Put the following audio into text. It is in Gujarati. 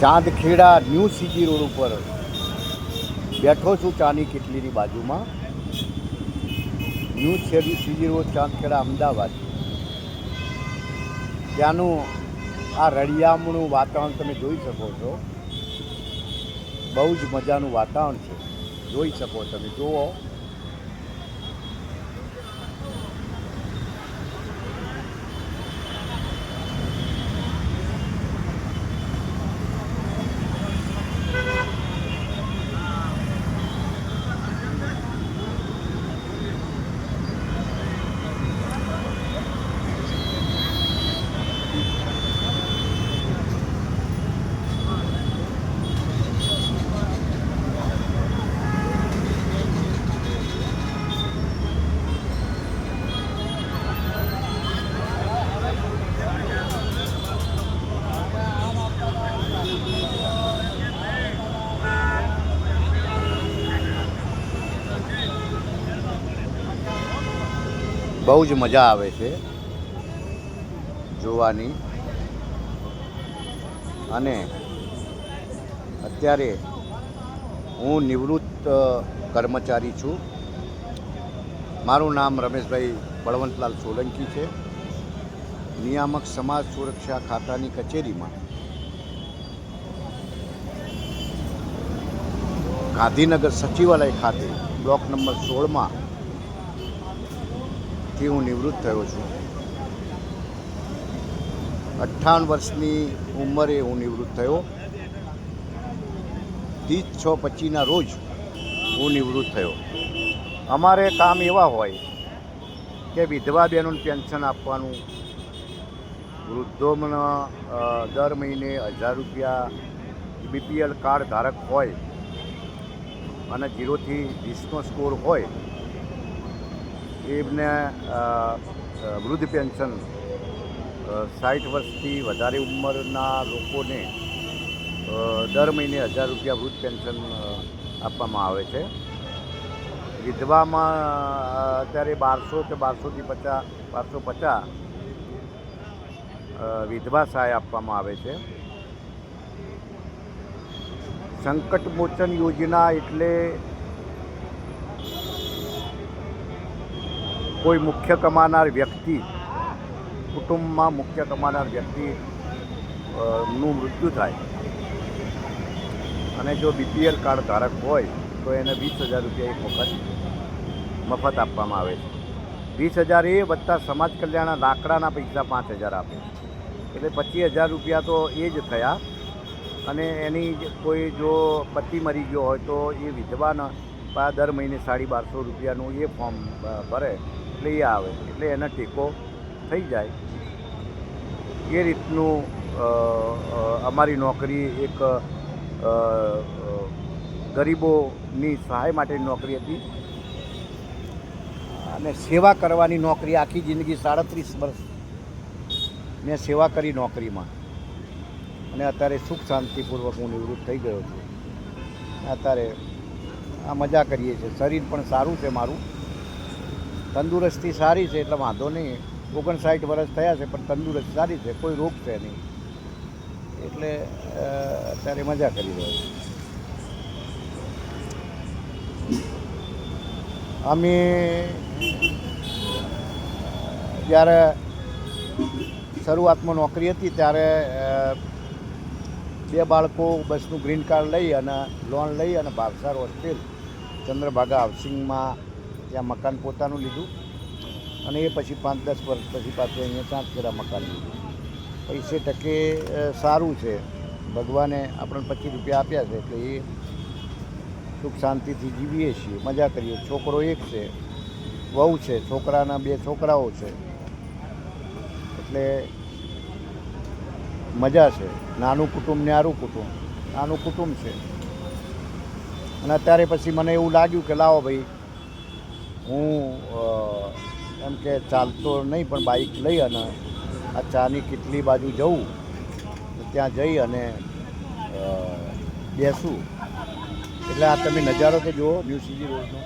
ચાંદખેડા ન્યૂ સીજી રોડ ઉપર બેઠો છું, ચાની કિટલીની બાજુમાં. New CG road, Chandkheda, Ahmedabad. ત્યાંનું આ રળિયામણું વાતાવરણ તમે જોઈ શકો છો. બહુ જ મજાનું વાતાવરણ છે, જોઈ શકો તમે. જુઓ, બહુ જ મજા આવે છે જોવાની. અને અત્યારે હું નિવૃત્ત કર્મચારી છું. મારું નામ રમેશભાઈ બળવંતલાલ સોલંકી છે. નિયામક સમાજ સુરક્ષા ખાતાની કચેરીમાં ગાંધીનગર સચિવાલય ખાતે બ્લોક નંબર 16માં હું નિવૃત્ત થયો છું. 58 વર્ષની ઉંમરે હું નિવૃત્ત થયો. 30/6/25ના રોજ હું નિવૃત્ત થયો. અમારે કામ એવા હોય કે વિધવા બહેનોને પેન્શન આપવાનું, વૃદ્ધોને દર મહિને 1000 રૂપિયા, BPL કાર્ડ ધારક હોય અને 0થી 20નો સ્કોર હોય એમને વૃદ્ધ પેન્શન, 60 વર્ષથી વધારે ઉંમરના લોકોને દર મહિને 1000 રૂપિયા વૃદ્ધ પેન્શન આપવામાં આવે છે. વિધવામાં અત્યારે 1200 કે 1250 વિધવા સહાય આપવામાં આવે છે. સંકટ મોચન યોજના એટલે કોઈ મુખ્ય કમાનાર વ્યક્તિ, કુટુંબમાં મુખ્ય કમાનાર વ્યક્તિ નું મૃત્યુ થાય અને જો BPL કાર્ડ ધારક હોય તો એને 20,000 રૂપિયા એક વખત મફત આપવામાં આવે છે. 20,000 એ વત્તા સમાજ કલ્યાણ લાકડાના પૈસા 5,000 આપે, એટલે 25,000 રૂપિયા તો એ જ થયા. અને એની કોઈ જો પતિ મરી ગયો હોય તો એ વિધવાના દર મહિને 1250 રૂપિયાનું એ ફોર્મ ભરે એટલે એ આવે, એટલે એને ટેકો થઈ જાય. એ રીતનું અમારી નોકરી એક ગરીબોની સહાય માટેની નોકરી હતી અને સેવા કરવાની નોકરી. આખી જિંદગી 37 વર્ષ મેં સેવા કરી નોકરીમાં અને અત્યારે સુખ શાંતિપૂર્વક હું નિવૃત્ત થઈ ગયો છું. અત્યારે આ મજા કરીએ છીએ. શરીર પણ સારું છે મારું, તંદુરસ્તી સારી છે, એટલે વાંધો નહીં. 59 વર્ષ થયા છે પણ તંદુરસ્તી સારી છે, કોઈ રોગ છે નહીં, એટલે અત્યારે મજા કરી રહ્યો છું. અમે જ્યારે શરૂઆતમાં નોકરી હતી ત્યારે 2 બાળકો, બસનું ગ્રીન કાર્ડ લઈ અને લોન લઈ અને ભાવસાર હોસ્ટેલ ચંદ્રભાગા હાઉસિંગમાં ત્યાં મકાન પોતાનું લીધું. અને એ પછી 5-10 વર્ષ પછી પાછું અહીંયા ચાંદખેડા મકાન લીધું. પૈસે ટકે સારું છે, ભગવાને આપણને 25 રૂપિયા આપ્યા છે એટલે એ સુખ શાંતિથી જીવીએ છીએ, મજા કરીએ. છોકરો એક છે, વહુ છે, છોકરાના 2 છોકરાઓ છે, એટલે મજા છે. નાનું કુટુંબ ને આરું કુટુંબ, નાનું કુટુંબ છે. અને અત્યારે પછી મને એવું લાગ્યું કે લાવો ભાઈ, હું એમ કે ચાલતો નહીં પણ બાઇક લઈ અને આ ચાની કિટલી બાજુ જવું, ત્યાં જઈ અને બેસું. એટલે આ તમે નજારો તો જુઓ ન્યૂ સીજી રોડનો.